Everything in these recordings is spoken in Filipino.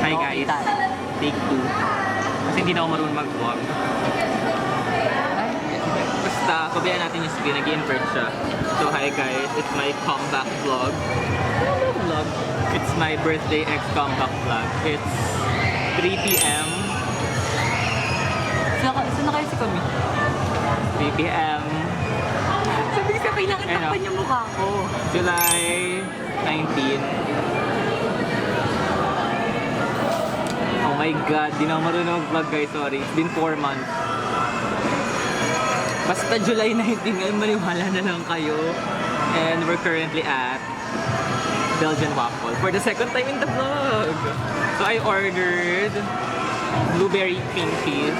Hi guys, take 2. Kasi hindi na ako marunong mag-vlog. Basta, pabayaan natin yung screen, nag-invert siya. So hi guys, it's my comeback vlog. It's my birthday X comeback vlog. It's 3 p.m. Saan na kayo si kami? 3 p.m. Sabi ka, kailangan takpan yung mukha ko. July 19. Oh my god, di na ako marunong mag-vlog guys, sorry. It's been 4 months. Basta July 19, ngayon maniwala na lang kayo. And we're currently at Belgian Waffle for the second time in the vlog. So I ordered blueberry cream cheese.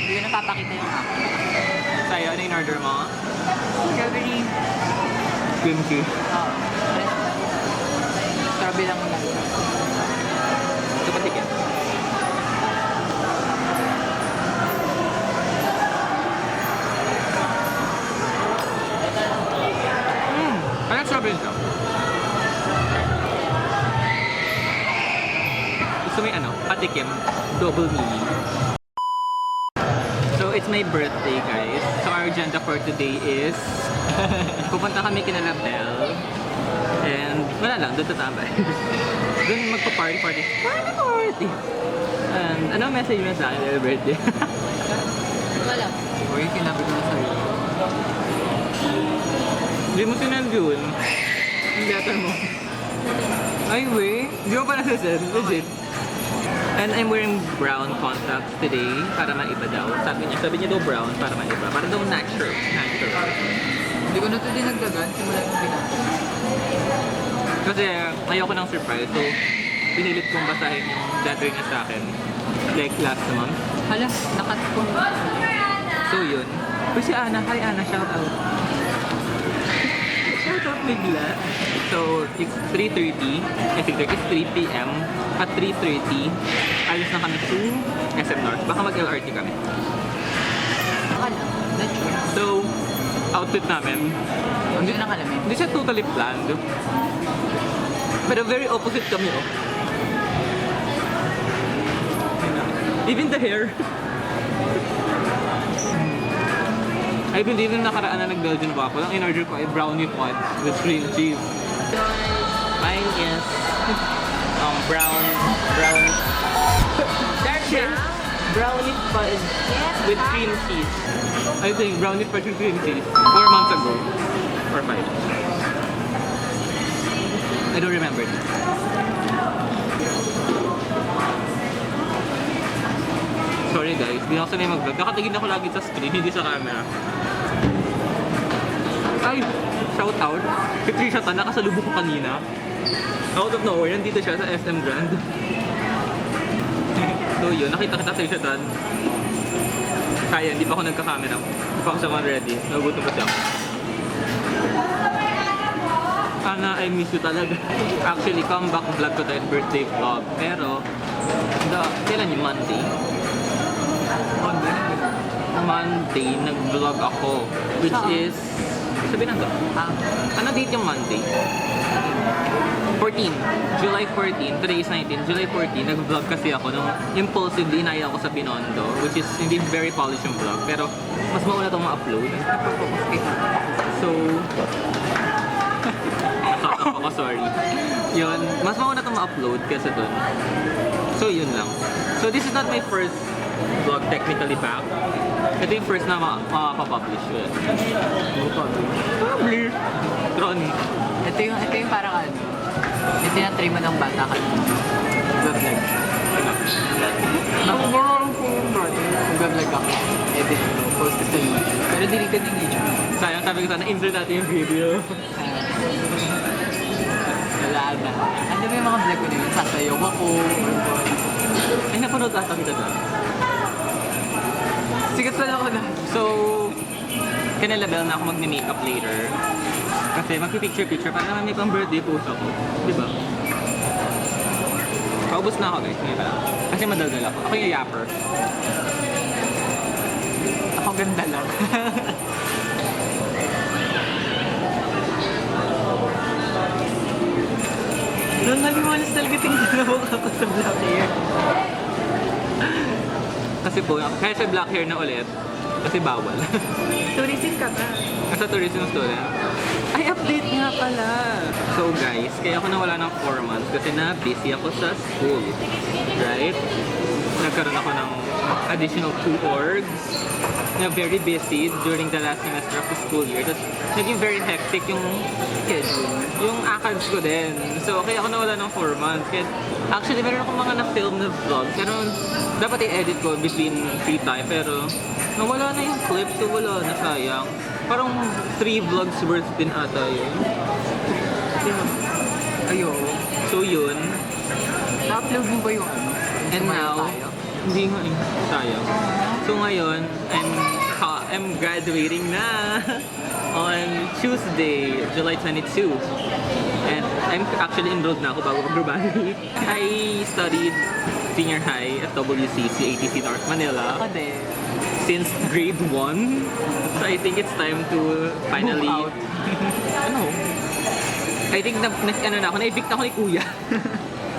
Hindi ko napapakita yung akin. Sa'yo, ano yung order mo? Strawberry. Cream cheese. Oo. Strawberry lang lang. Ito pa ticket. Parang strawberry siya. Gusto mo yung ano? Patikim. Double meaning. So, it's my birthday, guys. So, our agenda for today is pupunta kami kina Label. And wala lang, doon tatambay. Doon magpa-party. Party! And ano message mo sa akin for birthday? Wala. O yung kinabi ko na sa'yo. Hindi mo sinend yun. Yung letter mo. Ay, wey. Hindi mo pa nasasend. Legit. And I'm wearing brown contacts today para maiba daw. Sabi niya daw brown para maiba. Para daw natural. Hindi ko na ito dinagdagan. Simula yung ginagawa. Kasi ayoko ng surprise. So, pinilit kong basahin yung letter niya sa akin. Like last month. Hala, nakat ko. So, yun. Uy, si Ana. Hi, Ana. Shout out. Shout out bigla. So, it's 3:30. I think it's 3 p.m. At 3:30, alis na kami to SM North. Baka mag-LRT kami. Akala, not sure. So, outfit namin. Hindi ko nakalamin. Hindi siya totally planned. Pero very opposite kami, oh. Even the hair. I believe nung nakaraan na nag-Belgian waffle, ang in-order ko ay brownie pods with cream cheese. Mine is brownie fudge with cream cheese. I think brownie fudge with cream cheese 4 months ago or 5. I don't remember. Sorry guys, di ako sanay mag-vlog. Nakatingin ako lagi sa screen, hindi sa camera. Ay! Shout out! Si Trisha Tan, nakasalubong ko kanina. Out of nowhere, nandito siya sa SM Grand. So yun, nakita kita Trisha Tan. Kaya, hindi pa ako nagka-camera. Hindi pa ako sa ready. Nagutom pa siya. Ana, I miss you talaga. Actually, comeback vlog ko tayo, birthday vlog. Pero, kailan yung Monday? Monday, nag-vlog ako. Which is, sabihin na to. Ano date yung Monday? 14. July 14. Today is 19. July 14, nag-vlog kasi ako nung impulsively inaya ako sa Binondo. Which is hindi very polished yung vlog. Pero, mas mauna itong ma-upload. So, ako, sorry. Yun, mas mauna itong ma-upload kaysa dun. So, yun lang. So, this is not my first vlog technically back. Ito yung first na makapublish yun. Publish! Tron. Ito yung parang ano. Ito yung try mo ng bata ka. Vlog. Mag-vlog ako. Edit ko. Post ko sa YouTube. Pero deleted yung YouTube. Sayang, sabi ko sana, insert natin yung video. Wala na. Ano ba yung mga vlog ko na yun? Sasayaw ako. Ay, napanood ata kita doon. Sigat pala ako na. So, kinalabel na ako mag-makeup later. Kasi magpipicture-picture para naman may pang-birthday post ako. Diba? Paubos na ako guys, ngayon pa lang. Kasi madaldal ako. Ako yung yapper. Ako ganda lang. Nangaliwalas talaga tingin na mukha ko sa black hair. Kasi po, kaya sa black hair na ulit, kasi bawal. Tourism ka ba? Nasa tourism student. Ay, update nga pala! So guys, kaya ako nawala ng 4 months kasi na-busy ako sa school. Right? Nagkaroon ako ng additional 2 orgs na very busy during the last semester of the school year. Tapos naging very hectic yung schedule. Yung ACADS ko din. So kaya ako nawala ng 4 months. Kaya, actually, meron akong mga na-film na vlogs. Pero dapat i-edit ko between free time. Pero nawala na yung clips. So wala na, sayang. Parang 3 vlogs worth din ata yun. Ayo. So yun. Na-upload mo ba yung ano? And now, hindi nga eh. Sayang. So ngayon, I'm graduating na on Tuesday, July 22. And I'm actually enrolled na ako bago mag-graduate. I studied senior high at WCC ATC North Manila Ako din. since grade 1. So I think it's time to finally... Move out. Ano? I think na-evict ako ni Kuya.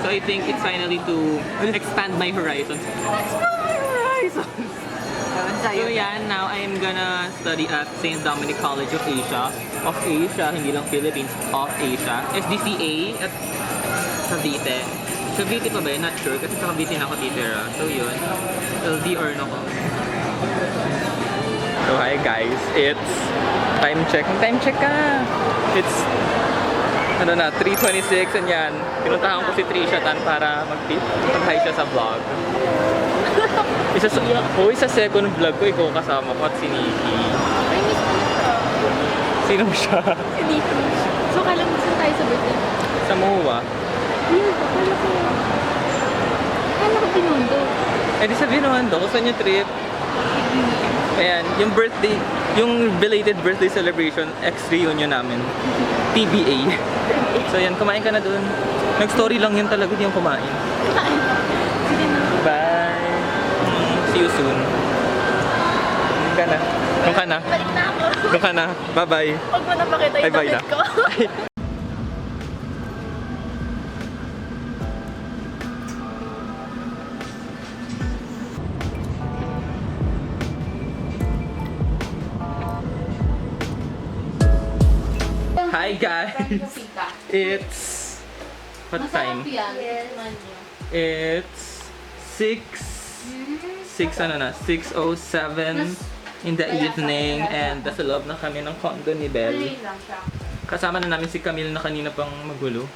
So I think it's finally to expand my horizons. Expand my horizons! Ewan sa'yo. So yan, now I'm gonna study at St. Dominic College of Asia. Of Asia, hindi lang Philippines, of Asia. SDCA at Cavite. Cavite pa ba yun? Not sure, kasi sa Cavite na ako titira. So yun, LD earn ako. So hi guys, it's time check. Time check ka! It's 3:26 and yan. Pinuntahan ko si Trisha Tan para mag-hi siya sa vlog. Isa second vlog ko, ikaw kasama ko at si Nikki. Ay, miss ko na siya. Sino siya? Si Dito. So, kala mo saan tayo sa birthday? Sa MOA. Yun, kala ko. Kala ko pinundo. Eh di sabihin naman do, kung saan yung trip? Ayan, yung birthday, yung belated birthday celebration, ex-reunion namin. TBA. So yan, kumain ka na dun. Nag-story lang yun talaga, di yung kumain. Sige na. Bye! See you soon. Doon ka na. Doon ka na. Balik na ako. Doon ka na. Bye-bye. Huwag mo na pakita yung Bye-bye damit na. ko. Hi guys! It's... What time? Masarap yan. Tikman niyo. It's 6:07 in the evening and nasa loob na kami ng condo ni Belle. Tuloy lang siya. Kasama na namin si Camille na kanina pang magulo.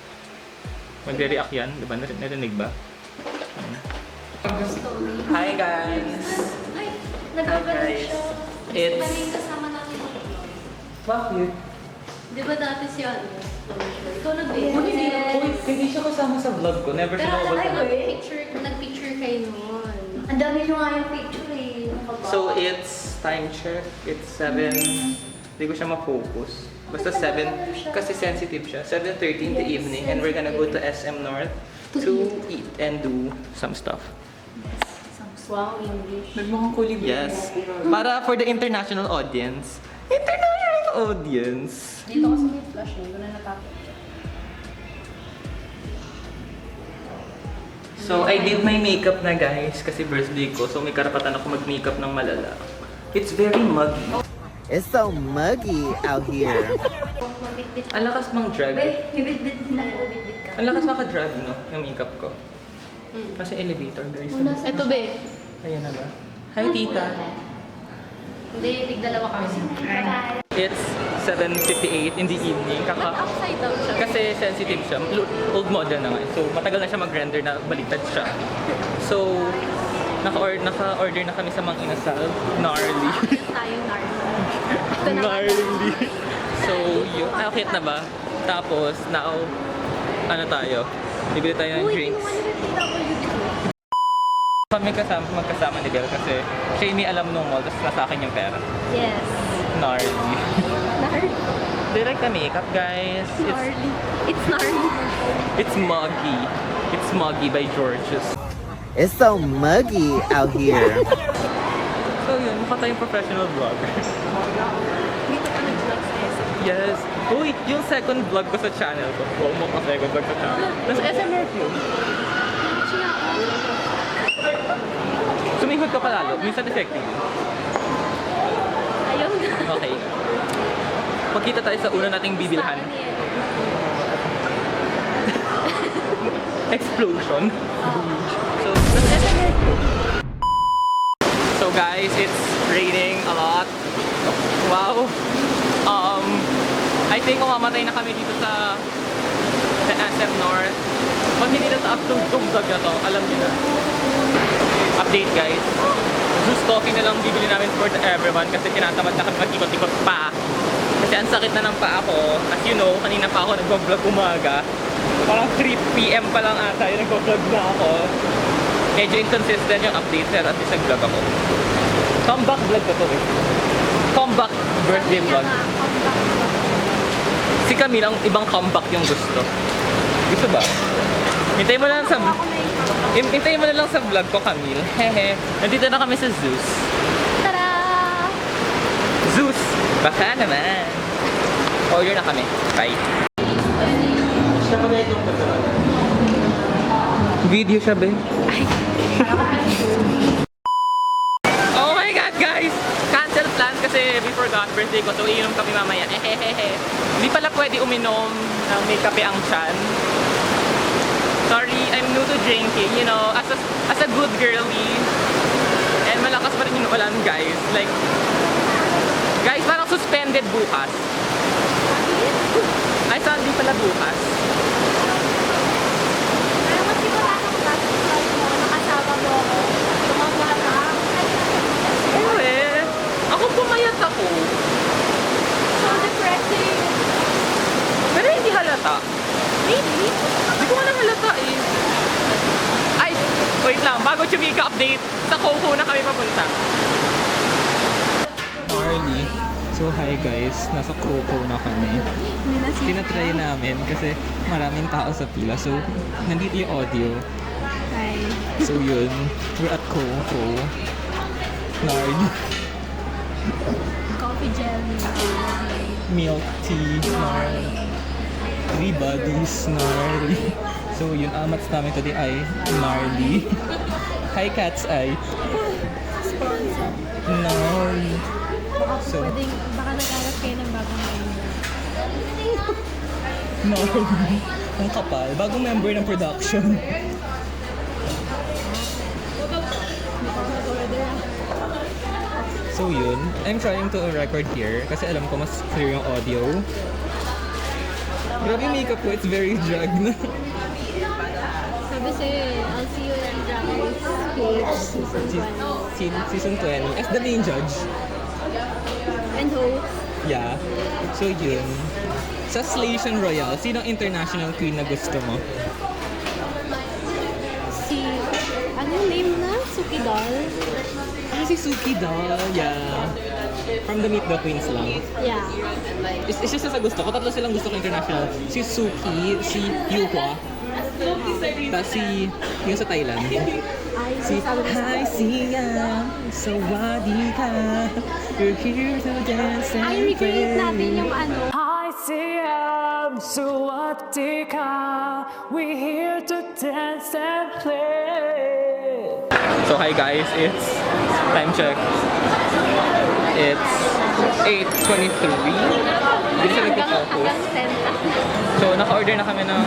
Magre-react yan, di ba? Narinig ba? Hi guys! Ay, nagbabalot siya. It's... Mali yung kasama namin mag Bakit? Di ba dati si ano? Ikaw nag-video. Hindi siya kasama sa vlog ko. Never siya Pero nakabasa. nag-picture kayo noon. Ang dami nyo nga yung picture eh. So it's time check. It's 7. Hindi ko siya ma-focus. Basta 7. Kasi sensitive siya. 7:30 in the evening and we're gonna go to SM North to eat and do some stuff. Wow, English. Nagmukhang kulib. Yes. Para for the international audience. International audience. Dito kasi may flash eh. Ito na natapos. So I did my makeup na guys kasi birthday ko. So may karapatan ako mag-makeup ng malala. It's very muggy. It's so muggy out here. Mabitbit. Ang lakas mang drag. May bitbit din ako. Bitbit ka. Ang lakas maka-drag, no? Yung makeup ko. Kasi elevator, guys. Ito be. Ayan na ba? Hi, tita. Hindi, tigdalawa kami. It's 7:58 in the evening. Upside down siya. Kasi sensitive siya. Old model na nga. So, matagal na siya mag-render na baliktad siya. So, naka-order na kami sa Mang Inasal. Gnarly. Tayo nardo. Gnarly. So, yun. Okay na ba? Tapos, now, ano tayo? Bibili tayo ng drinks. Kami magkasama ni Belle kasi siya yung may alam nung mall, tapos nasa akin yung pera. Yes. Gnarly. Gnarly. Direct na makeup, guys. Gnarly. It's gnarly. It's muggy. It's muggy by George's. It's so muggy out here. So yun, mukha tayong professional vlogger. Dito ka nag-vlog sa SM. Yes. Uy, yung second vlog ko sa channel ko. Wow, mo ka second vlog sa channel. Nasa SMRQ. Sumihod ka palalo. Minsan effective. Ayaw na. Okay. Pagkita tayo sa una nating bibilhan. Explosion. So, nasa SMRQ. So guys, it's raining a lot. Wow. I think mamamatay na kami dito sa SM North. Pag hindi na sa-upload tong vlog na to, alam niyo na. Update guys. Juice coffee na lang bibili namin for everyone kasi tinatamad na kami mag-ikot-ikot pa. Kasi ang sakit na ng paa ko. As you know, kanina pa ako nag-vlog umaga. Parang 3 PM pa lang ata yung nag-vlog na ako. Medyo inconsistent yung update pero at least nag-vlog ako. Comeback vlog ko to eh. Comeback birthday vlog. Si Camille ang ibang comeback yung gusto. Gusto ba? Hintayin mo na lang sa vlog ko, Camille. Hehe. Nandito na kami sa Zeus. Tara! Zeus! Baka naman. Order na kami. Bye. Video siya, be. Oh my God, guys! Cancel plan kasi before God birthday ko, so iinom kami mamaya. Hehehe. Hindi pala pwede uminom ng may kape ang tiyan. Sorry, I'm new to drinking, you know, as a good girly. And malakas pa rin yung ulan, guys. Like, guys, parang suspended bukas. Ay, Sunday pala bukas. Pero mas sigurado ko ba mo, nakasama mo ako. Tumama ka. Eh, ako pumayat ako. So depressing. Pero hindi halata. Really? Hindi ko nga halata eh. Ay, wait lang. Bago Chumika update, sa Coco na kami papunta. Marley. So hi guys, nasa Coco na kami. Tinatry namin kasi maraming tao sa pila. So, nandito yung audio. Hi. So yun, we're at Coco. Marley. Coffee jelly. Milk tea, Marley. 3 buddies, Marley. So yun, amats namin today ay Marley. Hi Cat's Eye. Marley. So, Baka nag-alas kayo ng bagong member. Marley. Ang kapal. Bagong member ng production. So yun, I'm trying to record here kasi alam ko mas clear yung audio. Grabe yung makeup ko, it's very drag na. Sabi sa'yo, I'll see you in Drag Race page season 20. Season 20, as the main judge. And host. Yeah. So yun. Sa Slation Royale, sinong international queen na gusto mo? Si, ano yung name na? Suki Doll? Ah, si Suki Doll. Yeah. From the Meet the Queens lang. Yeah. Isa sa gusto ko. Tatlo silang gusto ko international. Si Suki, si Yuhua, tapos si yung sa Thailand. Si Hi Siam, Sawadee-ka, we're here to dance and Ay, recreate natin yung ano. Hi Siam, Sawadee-ka, we're here to dance and play. So hi guys, it's time check. It's 8:23. Dito sa nagpo-focus. Hanggang 10 So naka-order na kami ng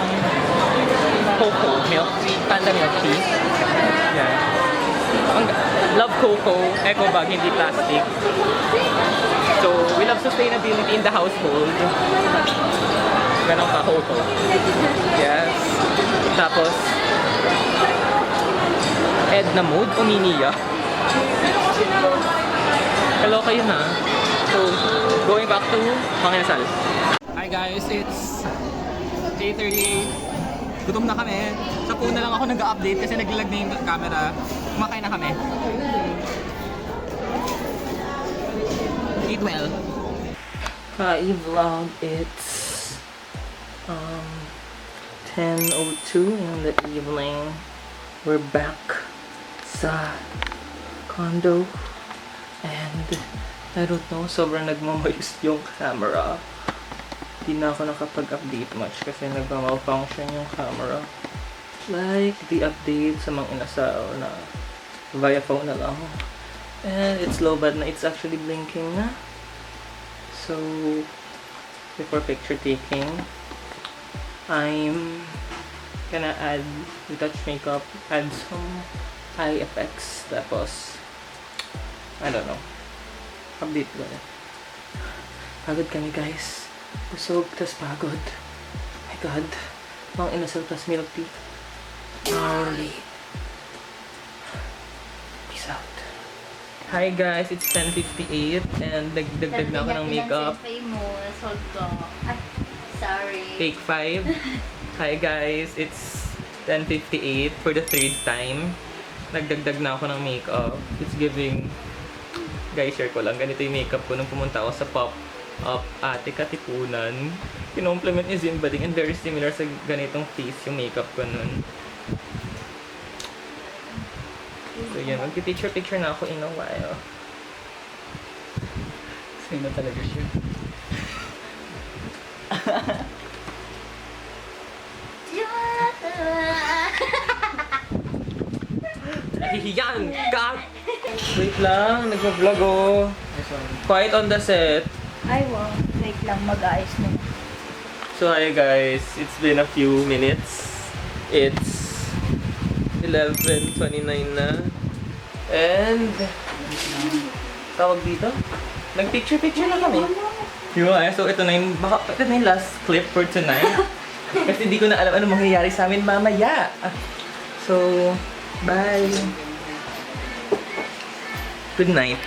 Coco milk, panda milk tea. Yeah. Love Coco, eco bag, hindi plastic. So we love sustainability in the household. Ganun ka, Coco. Yes. Tapos, Edna Mood, Uminiya. Hello kayo na. So, going back to Manginasal. Hi guys, it's 8:38. Gutom na kami. Sa phone na lang ako nag-update kasi naglalag na yung camera. Kumakain na kami. Eat well. Hi vlog, it's 10:02 in the evening. We're back sa condo and I don't know, sobrang nagmamayos yung camera. Hindi na ako nakapag-update much kasi nagma-malfunction yung camera. Like, the update sa mga inasal na via phone na lang. And it's low bad na it's actually blinking na. So, before picture taking, I'm gonna add retouch makeup, add some eye effects, tapos, I don't know, update ko na. Pagod kami guys. Busog, tas pagod. My God. Mga inasal plus milk tea. Gnarly. Peace out. Hi guys, it's 10:58 and nagdagdag na ako ng makeup. Famous, hold ko. Ay, sorry. Take 5. Hi guys, it's 10:58 for the 3rd time. Nagdagdag na ako ng makeup. It's giving... Guys, share ko lang. Ganito yung makeup ko nung pumunta ako sa pop-up Ate Katipunan. Kinomplement ni Zimbading and very similar sa ganitong face yung makeup ko nun. So yun, magpipicture-picture na ako in a while. Sino talaga siya? Nahihiyan! Cut! Wait lang, nagpa-vlog oh. Quiet on the set. Ay, wow. Wait lang, mag-ayos na. So hi guys, it's been a few minutes. It's 11:29 na. And tawag dito? Nag-picture-picture na kami. So ito na yung last clip for tonight. Kasi hindi ko na alam ano mangyayari sa amin mamaya. So, bye. Good night.